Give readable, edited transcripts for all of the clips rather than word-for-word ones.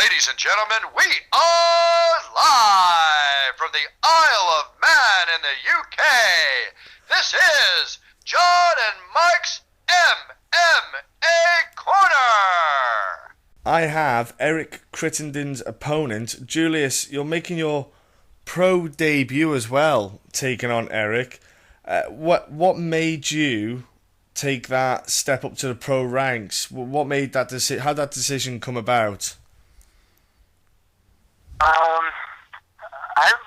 Ladies and gentlemen, we are live from the Isle of Man in the UK. This is John and Mike's MMA Corner. I have Eric Crittendon's opponent, Julius. You're making your pro debut as well, taking on Eric. What made you take that step up to the pro ranks? What made that decision? How did that decision come about?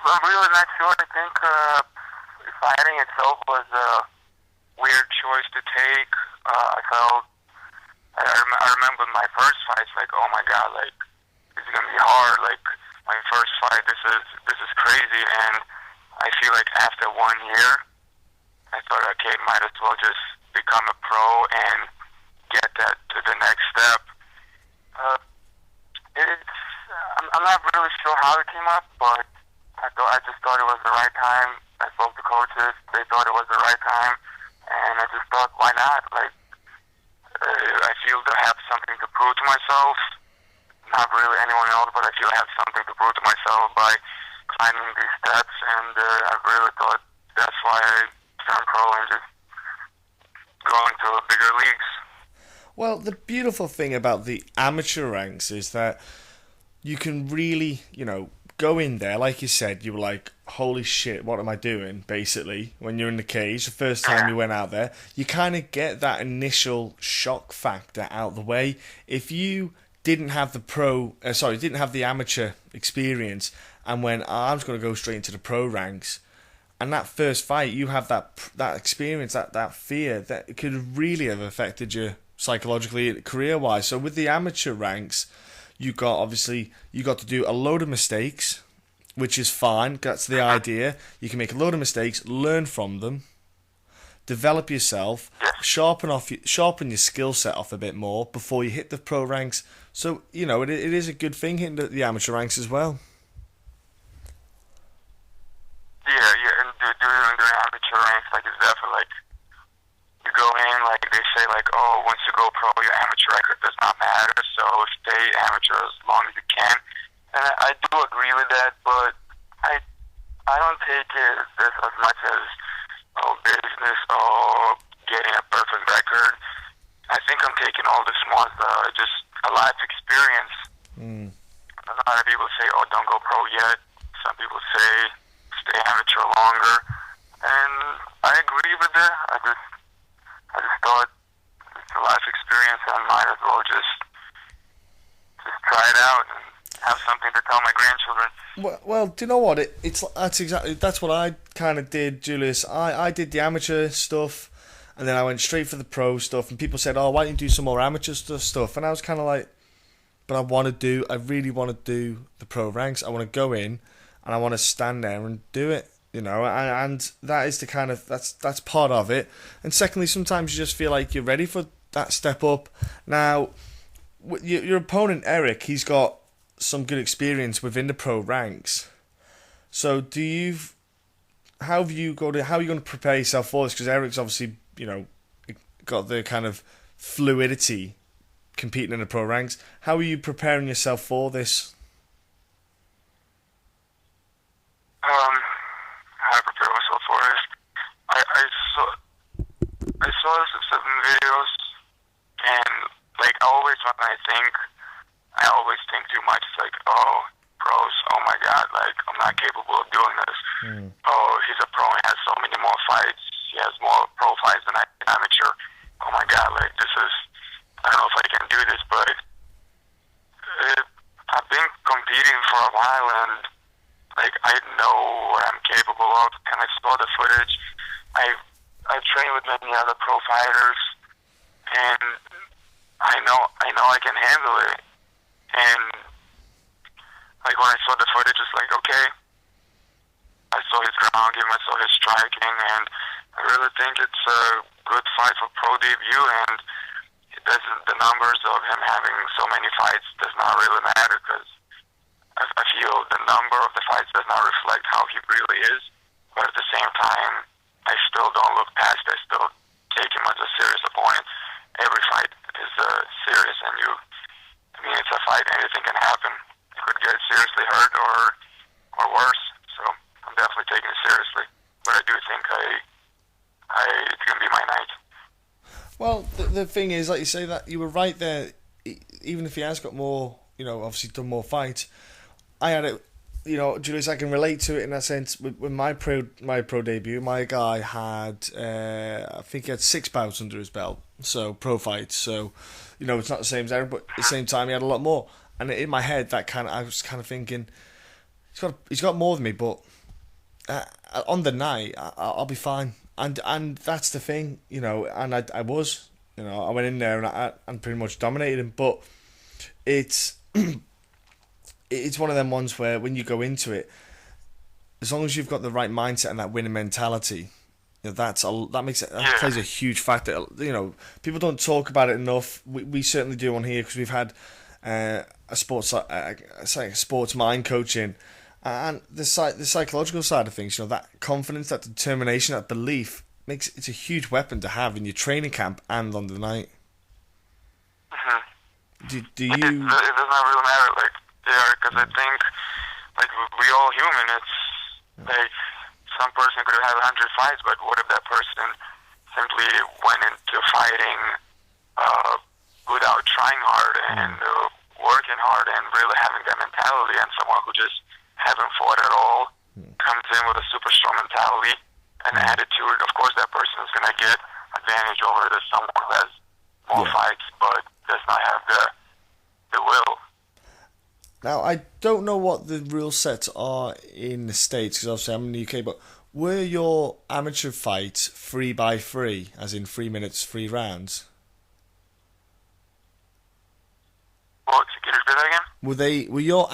I'm really not sure. I think fighting itself was a weird choice to take. I remember my first fights, like, oh my god, like, this is gonna be hard. Like, my first fight, this is crazy. And I feel like after 1 year, I thought, okay, might as well just become a pro and get that to the next step. I'm not really sure how it came up, but I just thought it was the right time. I spoke to coaches; they thought it was the right time, and I just thought, why not? Like, I feel to have something to prove to myself. Not really anyone else, but I feel I have something to prove to myself by climbing these steps, and I really thought that's why I turned pro and just going to bigger leagues. Well, the beautiful thing about the amateur ranks is that you can really, go in there. Like you said, you were like, holy shit, what am I doing? Basically, when you're in the cage, the first time you went out there, you kind of get that initial shock factor out of the way. If you didn't have didn't have the amateur experience and went, I'm just going to go straight into the pro ranks, and that first fight, you have that experience, that fear, that it could really have affected you psychologically, career-wise. So with the amateur ranks, you got to do a load of mistakes, which is fine. That's the idea. You can make a load of mistakes, learn from them, develop yourself, sharpen your skill set off a bit more before you hit the pro ranks. So, it is a good thing hitting the amateur ranks as well. Yeah, and doing the amateur ranks, like, it's definitely like, you go in, like, they say, like, oh, once you go pro, your amateur record does not matter, so stay amateur as long as you can. And I do agree with that, but I don't take this as much as, business or getting a perfect record. I think I'm taking all this more as just a life experience. A lot of people say, oh, don't go pro yet. Some people say, stay amateur longer. And I agree with that. I just thought it's a life experience, and I might as well just try it out and have something to tell my grandchildren. Well, do you know what? That's what I kind of did, Julius. I did the amateur stuff, and then I went straight for the pro stuff. And people said, "Oh, why don't you do some more amateur stuff?" And I was kind of like, "But I really want to do the pro ranks. I want to go in, and I want to stand there and do it." And that is that's part of it. And secondly, sometimes you just feel like you're ready for that step up. Now, your opponent Eric, he's got some good experience within the pro ranks. So, how are you going to prepare yourself for this? Because Eric's obviously, got the kind of fluidity competing in the pro ranks. How are you preparing yourself for this? How I prepare myself for this. I saw some videos, and like I always think too much. It's like, oh, pros, oh my god, like I'm not capable of doing this. Oh, he's a pro and has so many more fights. He has more pro fights than I amateur. Oh my god, like I don't know if I can do this, but I've been competing for a while, and like I know what I'm capable of, and I saw the footage. I've trained with many other pro fighters, and I know I can handle it. And like when I saw the footage, it's like, okay, I saw his ground game, I saw his striking, and I really think it's a good fight for pro debut. And the numbers of him having so many fights does not really matter, because I feel the number of the fights does not reflect how he really is. But at the same time, I still don't look past it. I still take him as a serious opponent. Every fight is serious, and it's a fight, anything can happen. get seriously hurt or worse. So I'm definitely taking it seriously. But I do think it's going to be my night. Well, the thing is, like you say, that you were right there. Even if he has got more, obviously done more fights, I had it. Julius, I can relate to it in that sense. With my pro debut, my guy had, I think he had 6 bouts under his belt, so pro fights. So, it's not the same as Eric, but at the same time, he had a lot more. And in my head, I was kind of thinking, he's got more than me, but on the night, I'll be fine. And that's the thing, and I was, I went in there and pretty much dominated him. But it's it's one of them ones where when you go into it, as long as you've got the right mindset and that winning mentality, that plays a huge factor. People don't talk about it enough. We certainly do on here because we've had a sports mind coaching. And the psychological side of things, that confidence, that determination, that belief, it's a huge weapon to have in your training camp and on the night. Mm-hmm. Do you? It does not really matter, because I think, we all human. It's like some person could have 100 fights, but what if that person simply went into fighting without trying hard and working hard and really having that mentality, and someone who just haven't fought at all, comes in with a super strong mentality and attitude. Of course, that person is going to get advantage over someone who has more fights, but does not have the will. Now, I don't know what the rule sets are in the States, because obviously I'm in the UK, but were your amateur fights 3x3, as in 3 minutes, 3 rounds? What? Can you repeat that again? Were your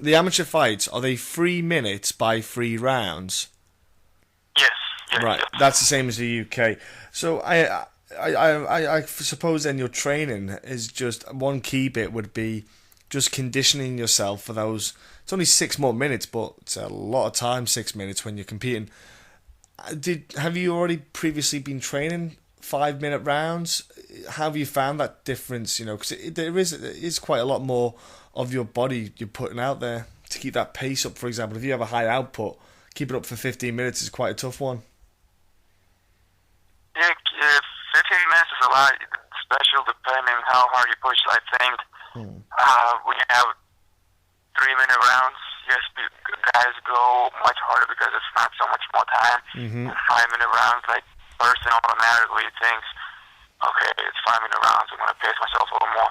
the amateur fights, are they 3 minutes by 3 rounds? Yes. Right, yes. that's the same as the UK. So I suppose then your training is just, one key bit would be just conditioning yourself for those. It's only 6 more minutes, but it's a lot of time, 6 minutes when you're competing. Have you already previously been training 5-minute rounds? How have you found that difference? Because there is quite a lot more of your body you're putting out there to keep that pace up. For example, if you have a high output, keep it up for 15 minutes is quite a tough one. Yeah, 15 minutes is a lot, especially depending how hard you push. I think when you have 3-minute rounds, yes, guys go much harder because it's not so much more time. 5-minute rounds, person automatically thinks, okay, it's 5-minute rounds, I'm going to pace myself a little more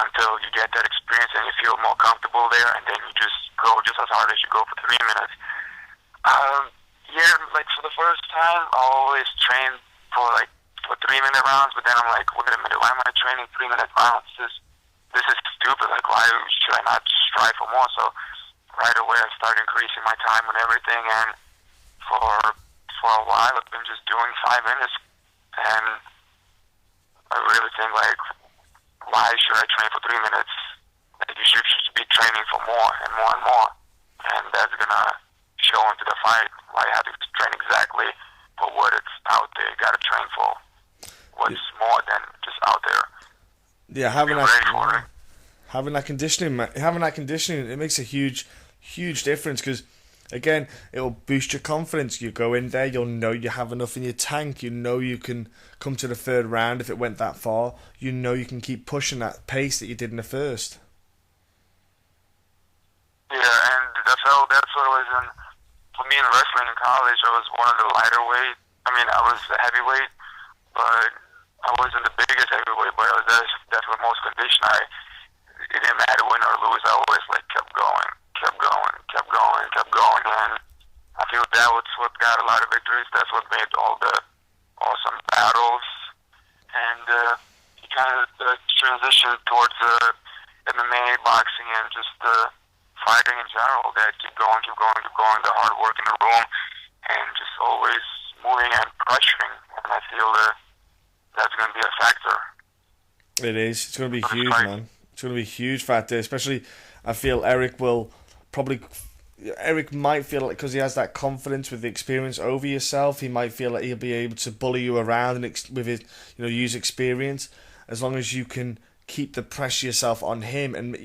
until you get that experience and you feel more comfortable there, and then you just go just as hard as you go for 3 minutes. For the first time, I always train for 3-minute rounds, but then I'm like, wait a minute, why am I training 3-minute rounds? This is stupid. Why should I not strive for more? So right away, I started increasing my time and everything, and for a while, I've been just doing 5 minutes, and I really think, why should I train for 3 minutes? You should be training for more and more and more, and that's gonna show into the fight why you have to train exactly for what it's out there. You gotta train for what's more than just out there. Yeah, having that conditioning, it makes a huge difference, because again, it'll boost your confidence. You go in there, you'll know you have enough in your tank. You know you can come to the 3rd round if it went that far. You know you can keep pushing that pace that you did in the first. Yeah, and that's what it was for me in wrestling in college. I was one of the lighter weight. I was a heavyweight, but I wasn't the biggest heavyweight, but I was definitely most conditioned. It didn't matter win or lose. I always kept going, and I feel that was what got a lot of victories. That's what made all the awesome battles, and you kind of transitioned towards MMA, boxing, and just fighting in general. That keep going, the hard work in the room, and just always moving and pressuring. And I feel that's going to be a factor. It is. It's going to be huge, man. It's going to be a huge factor, especially I feel Eric might feel like, because he has that confidence with the experience over yourself, he might feel like he'll be able to bully you around and with his, use experience, as long as you can keep the pressure yourself on him and,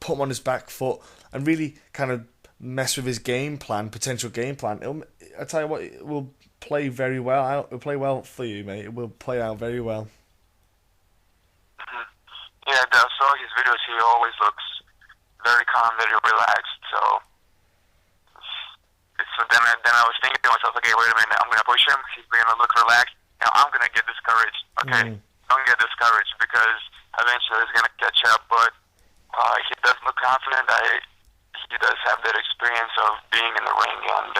put him on his back foot and really kind of mess with his potential game plan, I tell you what, it will play very well out. It'll play well for you, mate. It will play out very well. Yeah, I saw his videos. He always looks very calm, very relaxed. So then I was thinking to myself, okay, wait a minute, I'm gonna push him. He's gonna look relaxed. Now I'm gonna get discouraged. Okay, don't get discouraged because eventually he's gonna catch up. But he does look confident. He does have that experience of being in the ring and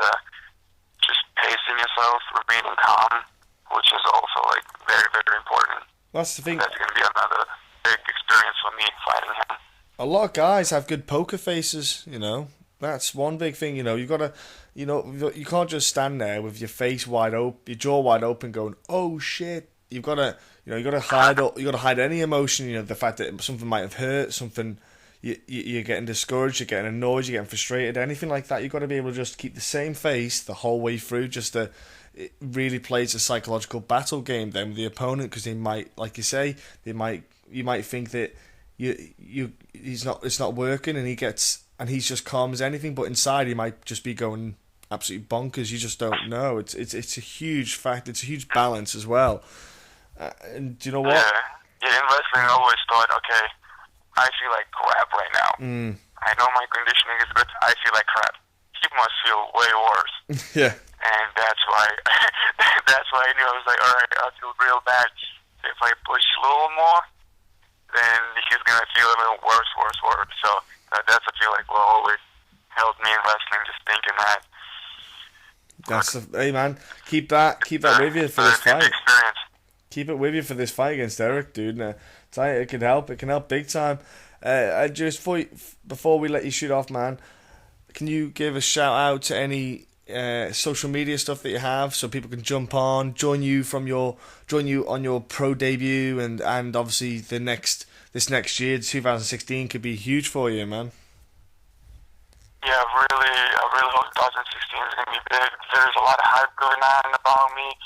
just pacing yourself, remaining calm, which is also like very, very important. That's the thing. That's gonna be another big experience for me fighting him. A lot of guys have good poker faces, you know. That's one big thing, you know. You've got to, you know, you can't just stand there with your face wide open, your jaw wide open, going, "Oh shit!" You've got to, you know, you got to hide any emotion. You know, the fact that something might have hurt, something, you're getting discouraged, you're getting annoyed, you're getting frustrated, anything like that. You've got to be able to just keep the same face the whole way through. It really plays a psychological battle game then with the opponent, because they might, like you say, you might think that it's not working, and he's just calm as anything, but inside he might just be going absolutely bonkers. You just don't know. It's a huge fact. It's a huge balance as well. And do you know what? Yeah, in wrestling I always thought, okay, I feel like crap right now. I know my conditioning is good. I feel like crap. He must feel way worse. Yeah. And that's why I knew. I was like, all right, I feel real bad. If I push a little more, then he's gonna feel a little worse. So that's I feel like will always help me in wrestling. Just thinking that. Hey man, keep that with you for this fight. Experience. Keep it with you for this fight against Eric, dude. Tell you, it can help. It can help big time. Before we let you shoot off, man, can you give a shout out to any social media stuff that you have, so people can jump on, join you on your pro debut, and obviously this next year, 2016, could be huge for you, man. Yeah, I really hope 2016 is gonna be big. There's a lot of hype going on about me.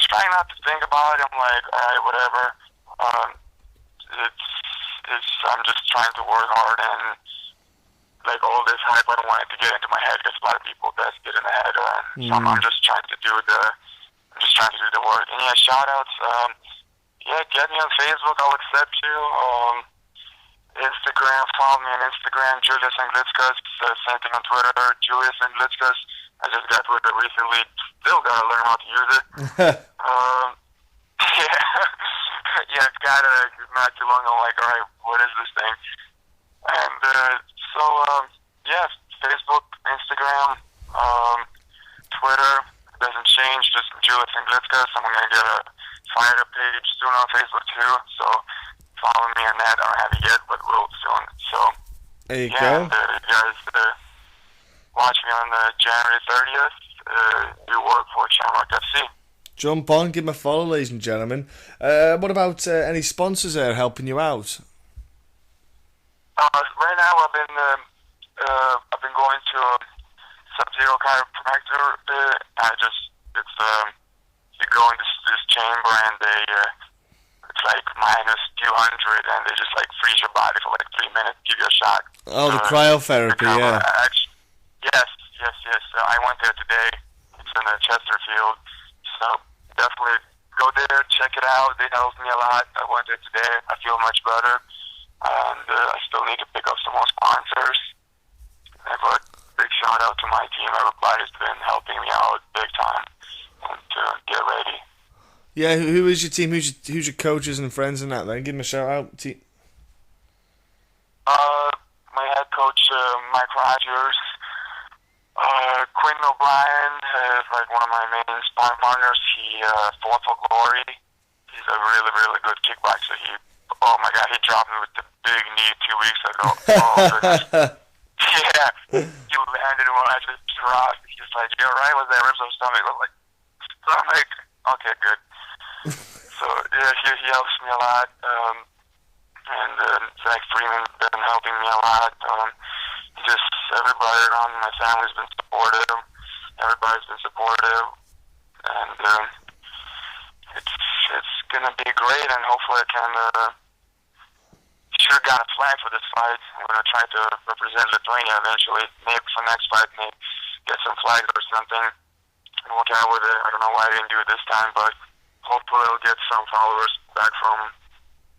Trying not to think about it. I'm like, all right, whatever. I'm just trying to work hard, and like all this hype, I don't want it to get into my head, because a lot of people does get in the head. So I'm just trying to do the work. And yeah, shout outs. Yeah, get me on Facebook. I'll accept you. Instagram, follow me on Instagram, Julius Anglickas. Same thing on Twitter, Julius Anglickas. I just got with it recently. Still gotta learn how to use it. Yeah, it's got not too long. I'm like, all right, what is this thing? And yeah, Facebook, Instagram, Twitter doesn't change. Just Julius Anglickas. I'm gonna get a fired up page soon on Facebook too. So follow me on that. I don't have it yet, but will soon. So there you go. And, you guys watch me on January 30th. Do work for Shamrock FC. Jump on, give them a follow, ladies and gentlemen. What about any sponsors there helping you out? Right now, I've been going to Sub-Zero Chiropractor. You go in this chamber, and it's like minus 200, and they just like freeze your body for like 3 minutes, give you a shot. Oh, the cryotherapy, yeah. Yes. I went there today. It's in Chesterfield. So definitely go there, check it out. They helped me a lot. I went there today. I feel much better. And I still need to pick up some more sponsors. But big shout out to my team. Everybody's been helping me out big time and to get ready. Yeah, who is your team? Who's your coaches and friends and that? Then give them a shout out. My head coach, Mike Rogers. Quinn O'Brien is like one of my main sparring partners. He fought for Glory. He's a really, really good kickboxer. Oh my God, he dropped me with the big knee 2 weeks ago. Oh goodness. Yeah, he landed when I just dropped. He's like, "You alright? Was that ribs or stomach?" I was like, "Stomach." Okay, good. So yeah, he helps me a lot. And Zach Freeman's been helping me a lot. Just everybody around my family's been supportive. Everybody's been supportive, and it's gonna be great. And hopefully, I can sure got a flag for this fight. I'm going to try to represent Lithuania eventually. Maybe for next fight, maybe get some flags or something and walk out with it. I don't know why I didn't do it this time, but hopefully I'll get some followers back from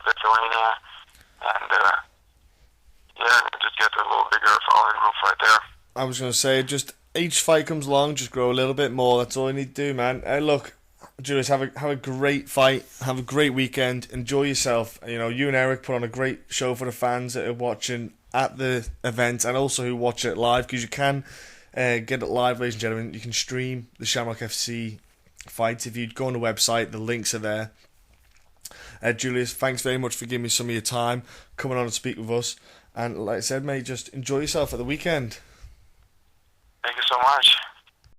Lithuania. And, just get a little bigger following group right there. I was going to say, just each fight comes along, just grow a little bit more. That's all you need to do, man. Look, Julius, have a great fight. Have a great weekend. Enjoy yourself. You know, you and Eric put on a great show for the fans that are watching at the event and also who watch it live, because you can get it live, ladies and gentlemen. You can stream the Shamrock FC fights. If you go on the website, the links are there. Julius, thanks very much for giving me some of your time, coming on and speak with us. And like I said, mate, just enjoy yourself at the weekend. Thank you so much.